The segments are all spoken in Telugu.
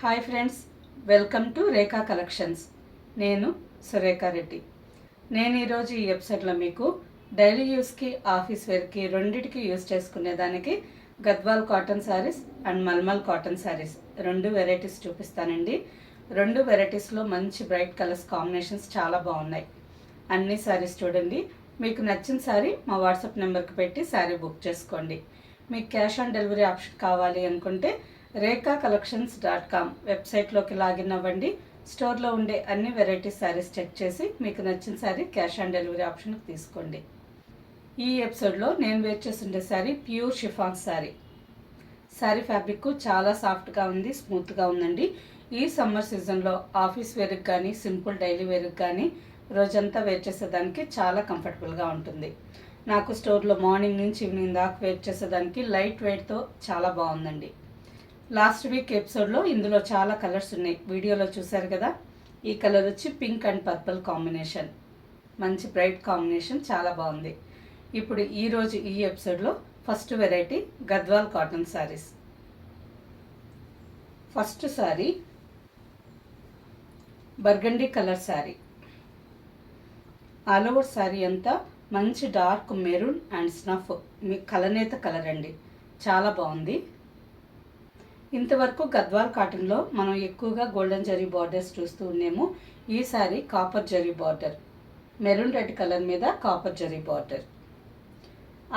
Hi friends, welcome to Rekha collections. నేను సురేఖా రెడ్డి. నేను ఈరోజు ఈ వెబ్సైట్లో మీకు డైలీ యూస్కి, ఆఫీస్ వేర్కి రెండిటికి యూస్ చేసుకునేదానికి Gadwal cotton saris and mulmul cotton saris రెండు వెరైటీస్ చూపిస్తానండి. రెండు వెరైటీస్లో మంచి బ్రైట్ కలర్స్ కాంబినేషన్స్ చాలా బాగున్నాయి. అన్ని శారీస్ చూడండి. మీకు నచ్చిన శారీ మా వాట్సాప్ నెంబర్కి పెట్టి శారీ బుక్ చేసుకోండి. మీకు క్యాష్ ఆన్ డెలివరీ ఆప్షన్ కావాలి అనుకుంటే rekakcollections.com వెబ్సైట్లోకి లాగిన్ అవ్వండి. స్టోర్లో ఉండే అన్ని వెరైటీ శారీస్ చెక్ చేసి మీకు నచ్చిన శారీ క్యాష్ ఆన్ డెలివరీ ఆప్షన్కి తీసుకోండి. ఈ ఎపిసోడ్లో నేను వేర్ చేస్తుండే sari pure chiffon sari. Sari fabric చాలా సాఫ్ట్గా ఉంది, స్మూత్గా ఉందండి. ఈ సమ్మర్ సీజన్లో ఆఫీస్ వేర్కి కానీ, సింపుల్ డైలీ వేర్కి కానీ రోజంతా వేర్ చేసేదానికి చాలా కంఫర్టబుల్గా ఉంటుంది. నాకు స్టోర్లో మార్నింగ్ నుంచి ఈవినింగ్ దాకా వేర్ చేసేదానికి లైట్ వెయిట్తో చాలా బాగుందండి. లాస్ట్ వీక్ ఎపిసోడ్లో ఇందులో చాలా కలర్స్ ఉన్నాయి, వీడియోలో చూసారు కదా. ఈ కలర్ వచ్చి పింక్ అండ్ పర్పుల్ కాంబినేషన్, మంచి బ్రైట్ కాంబినేషన్, చాలా బాగుంది. ఇప్పుడు ఈరోజు ఈ ఎపిసోడ్లో first variety Gadwal cotton saris. First sari burgundy colour sari. All over sari అంతా మంచి డార్క్ మెరూన్ అండ్ స్నఫ్ కలనేత కలర్ అండి, చాలా బాగుంది. ఇంతవరకు గద్వాల్ కాటన్లో మనం ఎక్కువగా గోల్డెన్ జరీ బార్డర్స్ చూస్తూ ఉన్నాము. ఈ sari copper zari border, maroon red colour మీద copper zari border.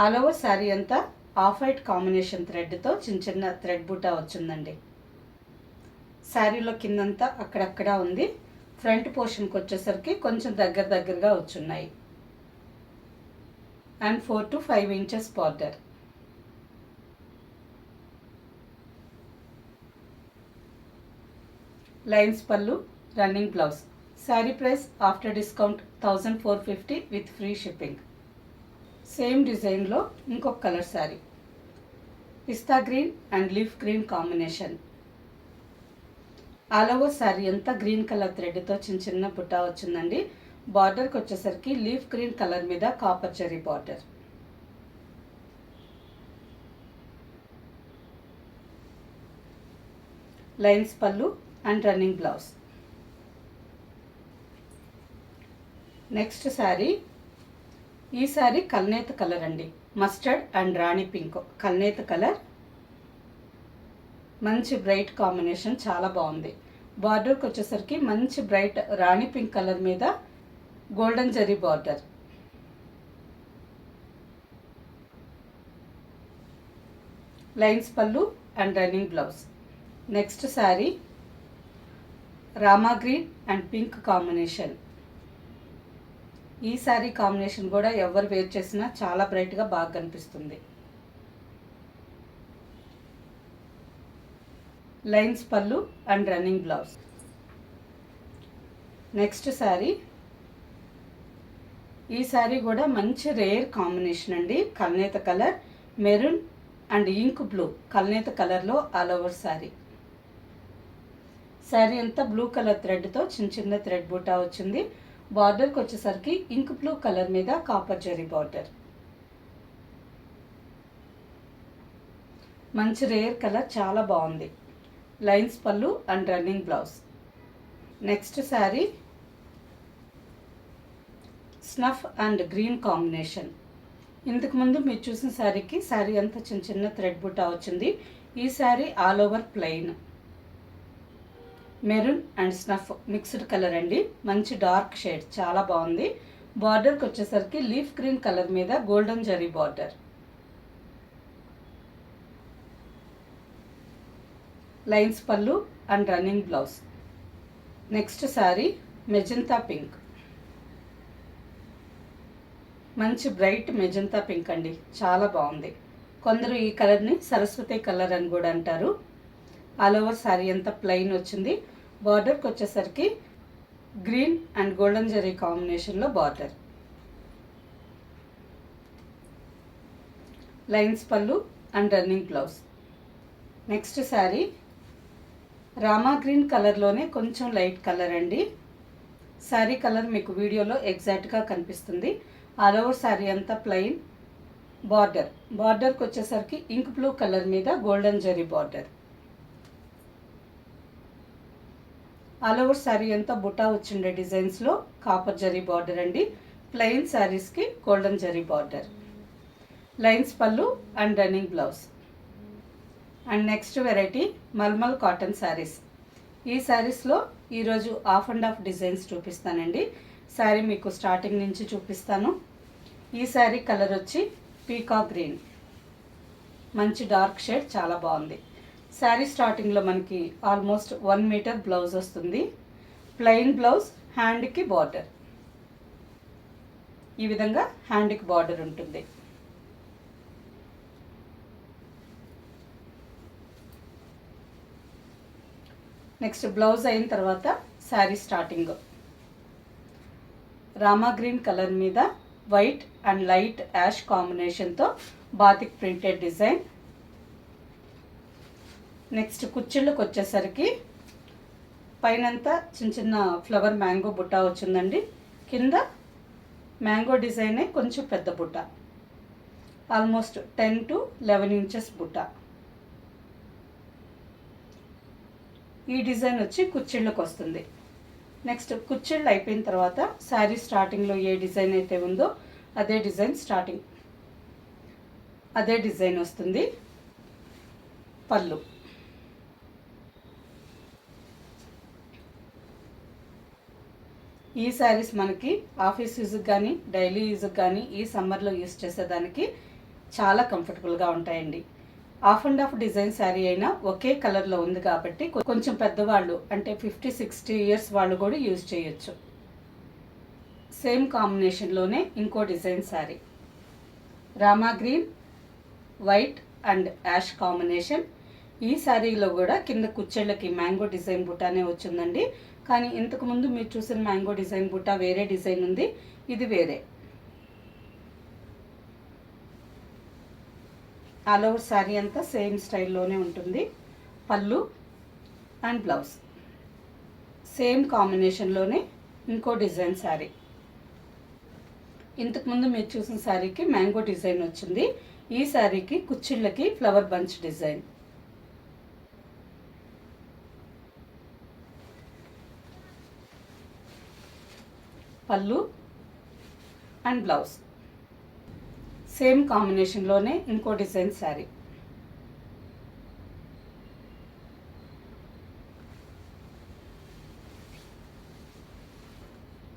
All over sari అంతా ఆఫ్ వైట్ కాంబినేషన్ థ్రెడ్తో చిన్న చిన్న థ్రెడ్ బూటా వచ్చిందండి. శారీలో కిందంతా అక్కడక్కడ ఉంది. ఫ్రంట్ పోర్షన్కి వచ్చేసరికి కొంచెం దగ్గరగా వచ్చున్నాయి. And 4 to 5 inches border. Lines పళ్ళు, running blouse. Sari price after discount 1450 with free shipping. Same డిజైన్లో ఇంకొక కలర్ శారీ, పిస్తా green and leaf green combination. All over sari అంతా గ్రీన్ కలర్ థ్రెడ్తో చిన్న చిన్న బుట్టా వచ్చిందండి. బార్డర్కి వచ్చేసరికి లీఫ్ గ్రీన్ కలర్ మీద కాపర్ జరీ బార్డర్. లైన్స్ పళ్ళు and running blouse. Next sari, ఈ శారీ కల్నేత కలర్ అండి, మస్టర్డ్ అండ్ రాణి పింక్ కల్నేత కలర్, మంచి బ్రైట్ కాంబినేషన్, చాలా బాగుంది. బార్డర్కి వచ్చేసరికి మంచి బ్రైట్ రాణి పింక్ కలర్ మీద గోల్డెన్ జరీ బార్డర్. లైన్స్ పళ్ళు and running blouse. Next sari Rama green and pink combination. ఈ శారీ కాంబినేషన్ కూడా ఎవరు వేర్ చేసినా చాలా బ్రైట్గా బాగా కనిపిస్తుంది. లైన్స్ పళ్ళు and running blouse. Next sari, ఈ శారీ కూడా మంచి రేర్ కాంబినేషన్ అండి. కల్నేత colour, maroon and ink blue కల్నేత కలర్లో ఆల్ ఓవర్ శారీ. శారీ అంతా బ్లూ కలర్ థ్రెడ్తో చిన్న చిన్న థ్రెడ్ బూటా వచ్చింది. బార్డర్కి వచ్చేసరికి ఇంక్ బ్లూ కలర్ మీద కాపర్ జరీ బార్డర్. మంచి రేర్ కలర్, చాలా బాగుంది. లైన్స్ పళ్ళు and running blouse. Next saree snuff and green combination. ఇంతకుముందు మీరు చూసిన శారీకి శారీ అంతా చిన్న చిన్న థ్రెడ్ బూటా వచ్చింది. ఈ sari all over plain, maroon and snuff mixed colour అండి, మంచి డార్క్ షేడ్, చాలా బాగుంది. బార్డర్కి వచ్చేసరికి లీఫ్ గ్రీన్ కలర్ మీద గోల్డెన్ జరీ బార్డర్. లైన్స్ పళ్ళు and running blouse. Next sari magenta pink, మంచి బ్రైట్ మెజంతా పింక్ అండి, చాలా బాగుంది. కొందరు ఈ కలర్ని సరస్వతి కలర్ అని కూడా అంటారు. ఆల్ ఓవర్ శారీ అంతా ప్లెయిన్ వచ్చింది. బార్డర్కి వచ్చేసరికి గ్రీన్ అండ్ గోల్డెన్ జరీ కాంబినేషన్లో బార్డర్. లైన్స్ పళ్ళు and running blouse. Next sari Rama green కలర్లోనే కొంచెం లైట్ కలర్ అండి. శారీ కలర్ మీకు వీడియోలో ఎగ్జాక్ట్గా కనిపిస్తుంది. ఆల్ ఓవర్ శారీ అంతా ప్లెయిన్, బార్డర్కి వచ్చేసరికి ఇంక్ బ్లూ కలర్ మీద golden zari border. All over sari అంతా బుటా వచ్చిండే డిజైన్స్లో కాపర్ జరీ బార్డర్ అండి. ప్లెయిన్ శారీస్కి గోల్డెన్ జరీ బార్డర్, లైన్స్ పళ్ళు and running blouse. And next variety mulmul cotton sarees. ఈ శారీస్లో ఈరోజు ఆఫ్ అండ్ ఆఫ్ డిజైన్స్ చూపిస్తానండి. శారీ మీకు స్టార్టింగ్ నుంచి చూపిస్తాను. ఈ శారీ కలర్ వచ్చి పీకాక్ గ్రీన్, మంచి డార్క్ షేడ్, చాలా బాగుంది. శారీ స్టార్టింగ్లో మనకి ఆల్మోస్ట్ 1 మీటర్ బ్లౌజ్ వస్తుంది. ప్లెయిన్ బ్లౌజ్, హ్యాండ్కి బార్డర్, ఈ విధంగా హ్యాండ్కి బార్డర్ ఉంటుంది. నెక్స్ట్ బ్లౌజ్ అయిన తర్వాత sari starting Rama green colour మీద వైట్ అండ్ లైట్ యాష్ కాంబినేషన్తో బాతిక్ ప్రింటెడ్ డిజైన్. నెక్స్ట్ కుచ్చిళ్ళకి వచ్చేసరికి పైనంతా చిన్న చిన్న ఫ్లవర్ మ్యాంగో బుట్ట వచ్చిందండి. కింద మ్యాంగో డిజైనే కొంచెం పెద్ద బుట్ట, ఆల్మోస్ట్ 10 to 11 ఇంచెస్ బుట్ట. ఈ డిజైన్ వచ్చి కుచ్చిళ్ళకి వస్తుంది. నెక్స్ట్ కుచ్చిళ్ళు అయిపోయిన తర్వాత శారీ స్టార్టింగ్లో ఏ డిజైన్ అయితే ఉందో అదే డిజైన్ వస్తుంది. పళ్ళు, ఈ శారీస్ మనకి ఆఫీస్ యూజ్కి కానీ డైలీ యూజ్కి కానీ ఈ సమ్మర్లో యూజ్ చేసేదానికి చాలా కంఫర్టబుల్గా ఉంటాయండి. Of and of design sari అయినా ఒకే కలర్లో ఉంది కాబట్టి కొంచెం పెద్దవాళ్ళు అంటే 50-60 ఇయర్స్ వాళ్ళు కూడా యూజ్ చేయొచ్చు. సేమ్ కాంబినేషన్లోనే ఇంకో design saree, Rama green, white and ash combination. ఈ శారీలో కూడా కింద కుచ్చెళ్ళకి మ్యాంగో డిజైన్ బుట్టానే వచ్చిందండి. కానీ ఇంతకుముందు మీరు చూసిన మ్యాంగో డిజైన్ బుట్ట వేరే డిజైన్ ఉంది, ఇది వేరే. ఆల్ ఓవర్ శారీ అంతా సేమ్ స్టైల్లోనే ఉంటుంది. పళ్ళు అండ్ బ్లౌజ్ సేమ్ కాంబినేషన్లోనే ఇంకో డిజైన్ శారీ. ఇంతకుముందు మీరు చూసిన శారీకి మ్యాంగో డిజైన్ వచ్చింది. ఈ శారీకి కుచ్చిళ్ళకి ఫ్లవర్ బంచ్ డిజైన్. పళ్ళు అండ్ బ్లౌజ్ సేమ్ కాంబినేషన్లోనే ఇంకో డిజైన్ శారీ.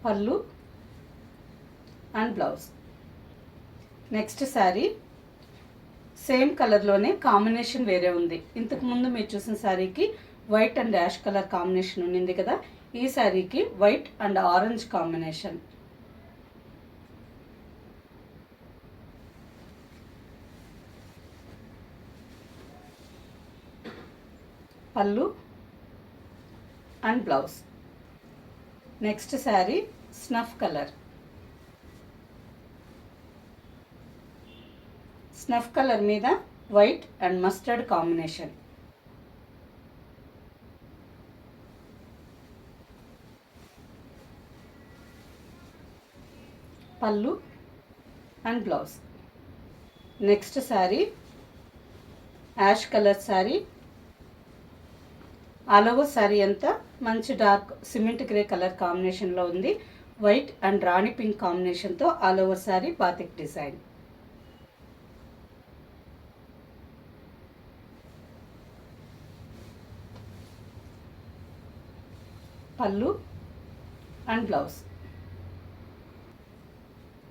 పళ్ళు and blouse. Next saree same కలర్లోనే కాంబినేషన్ వేరే ఉంది. ఇంతకుముందు మీరు చూసిన శారీకి white and ash colour combination ఉండింది కదా, ఈ శారీకి వైట్ అండ్ ఆరెంజ్ కాంబినేషన్. పళ్ళు and blouse. Next saree snuff colour. Snuff colour మీద వైట్ అండ్ మస్టర్డ్ కాంబినేషన్. పళ్ళు and blouse. Next saree ash colour sari. All over sari అంతా మంచి డార్క్ సిమెంట్ గ్రే కలర్ కాంబినేషన్లో ఉంది. వైట్ అండ్ రాణి పింక్ కాంబినేషన్తో all over sari batik design. పళ్ళు అండ్ బ్లౌజ్.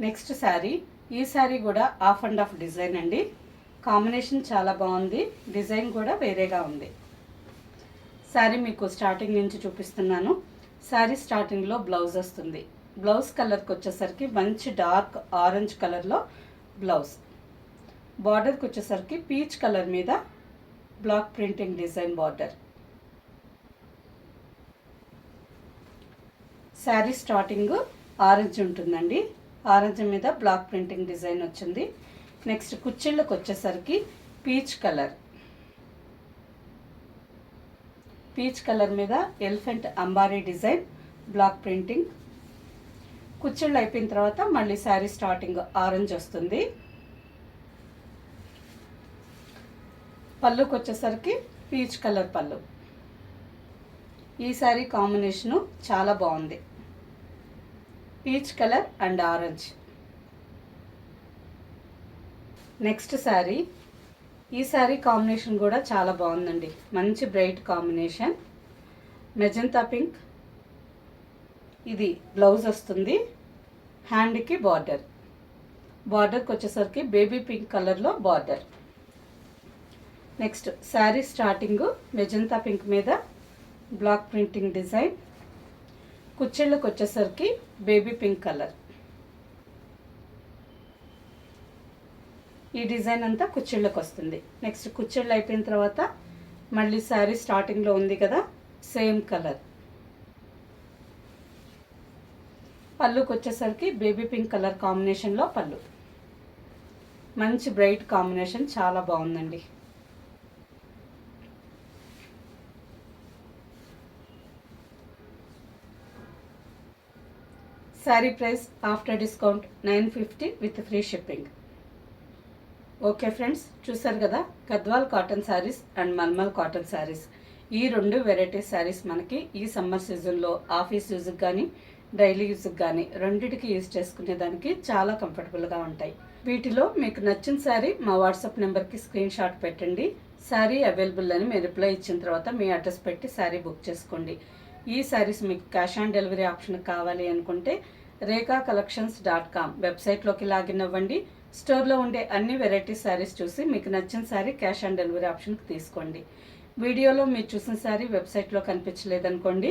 నెక్స్ట్ శారీ, ఈ శారీ కూడా ఆఫ్ అండ్ ఆఫ్ డిజైన్ అండి. కాంబినేషన్ చాలా బాగుంది, డిజైన్ కూడా వేరేగా ఉంది. శారీ మీకు స్టార్టింగ్ నుంచి చూపిస్తున్నాను. శారీ స్టార్టింగ్లో బ్లౌజ్ వస్తుంది. బ్లౌజ్ కలర్కి వచ్చేసరికి మంచి డార్క్ ఆరెంజ్ కలర్లో బ్లౌజ్. బార్డర్కి వచ్చేసరికి పీచ్ కలర్ మీద block printing design border. Sari starting orange ఉంటుందండి, ఆరెంజ్ మీద బ్లాక్ ప్రింటింగ్ డిజైన్ వచ్చింది. నెక్స్ట్ కుచ్చిళ్ళకి వచ్చేసరికి పీచ్ కలర్. పీచ్ కలర్ మీద ఎలిఫెంట్ అంబారీ డిజైన్, బ్లాక్ ప్రింటింగ్. కుచ్చిళ్ళు అయిపోయిన తర్వాత మళ్ళీ శారీ స్టార్టింగ్ ఆరెంజ్ వస్తుంది. పళ్ళుకి వచ్చేసరికి పీచ్ కలర్ పళ్ళు. ఈ శారీ కాంబినేషను చాలా బాగుంది, peach colour and orange. Next sari, ఈ శారీ కాంబినేషన్ కూడా చాలా బాగుందండి, మంచి బ్రైట్ కాంబినేషన్, మెజంతా పింక్. ఇది బ్లౌజ్ వస్తుంది, హ్యాండ్కి బార్డర్కి వచ్చేసరికి బేబీ పింక్ కలర్లో border. Next sari starting magenta pink మీద బ్లాక్ ప్రింటింగ్ డిజైన్, కుచ్చిళ్ళకి వచ్చేసరికి బేబీ పింక్ కలర్. ఈ డిజైన్ అంతా కుచ్చిళ్ళకి వస్తుంది. నెక్స్ట్ కుచ్చిళ్ళు అయిపోయిన తర్వాత మళ్ళీ శారీ స్టార్టింగ్లో ఉంది కదా సేమ్ కలర్. పళ్ళుకి వచ్చేసరికి బేబీ పింక్ కలర్ కాంబినేషన్లో పళ్ళు, మంచి బ్రైట్ కాంబినేషన్, చాలా బాగుందండి. Saree price after discount 950 with free shipping. Okay friends, చూసారు కదా Gadwal cotton saris and mulmul cotton sarees. ఈ 2 వెరైటీస్ శారీస్ మనకి ఈ సమ్మర్ సీజన్లో ఆఫీస్ యూజ్కి కానీ డైలీ యూజ్కి కానీ రెండింటికి యూజ్ చేసుకునేదానికి చాలా కంఫర్టబుల్గా ఉంటాయి. వీటిలో మీకు నచ్చిన శారీ మా వాట్సాప్ నెంబర్కి స్క్రీన్ షాట్ పెట్టండి. శారీ అవైలబుల్ అని మీరు రిప్లై ఇచ్చిన తర్వాత మీ అడ్రస్ పెట్టి శారీ బుక్ చేసుకోండి. ఈ శారీస్ మీకు క్యాష్ ఆన్ డెలివరీ ఆప్షన్ కావాలి అనుకుంటే rekacollections.com వెబ్సైట్లోకి లాగిన్ అవ్వండి. స్టోర్లో ఉండే అన్ని వెరైటీ శారీస్ చూసి మీకు నచ్చిన శారీ క్యాష్ ఆన్ డెలివరీ ఆప్షన్కి తీసుకోండి. వీడియోలో మీరు చూసిన శారీ వెబ్సైట్లో కనిపించలేదనుకోండి,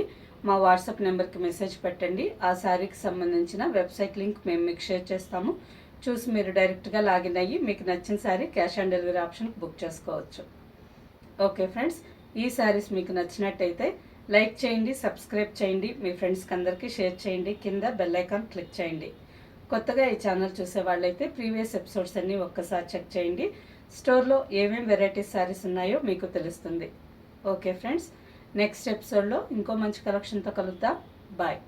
మా వాట్సాప్ నెంబర్కి మెసేజ్ పెట్టండి. ఆ శారీకి సంబంధించిన వెబ్సైట్ లింక్ మేము మీకు షేర్ చేస్తాము. చూసి మీరు డైరెక్ట్గా లాగిన్ అయ్యి మీకు నచ్చిన శారీ క్యాష్ ఆన్ డెలివరీ ఆప్షన్కి బుక్ చేసుకోవచ్చు. ఓకే ఫ్రెండ్స్, ఈ శారీస్ మీకు నచ్చినట్టయితే లైక్ చేయండి, సబ్స్క్రైబ్ చేయండి, మీ ఫ్రెండ్స్కి అందరికీ షేర్ చేయండి, కింద బెల్ ఐకాన్ క్లిక్ చేయండి. కొత్తగా ఈ ఛానల్ చూసే వాళ్ళైతే ప్రీవియస్ ఎపిసోడ్స్ అన్నీ ఒక్కసారి చెక్ చేయండి. స్టోర్లో ఏమేమి వెరైటీస్ శారీస్ ఉన్నాయో మీకు తెలుస్తుంది. ఓకే ఫ్రెండ్స్, నెక్స్ట్ ఎపిసోడ్లో ఇంకో మంచి కలెక్షన్తో కలుద్దాం. బాయ్.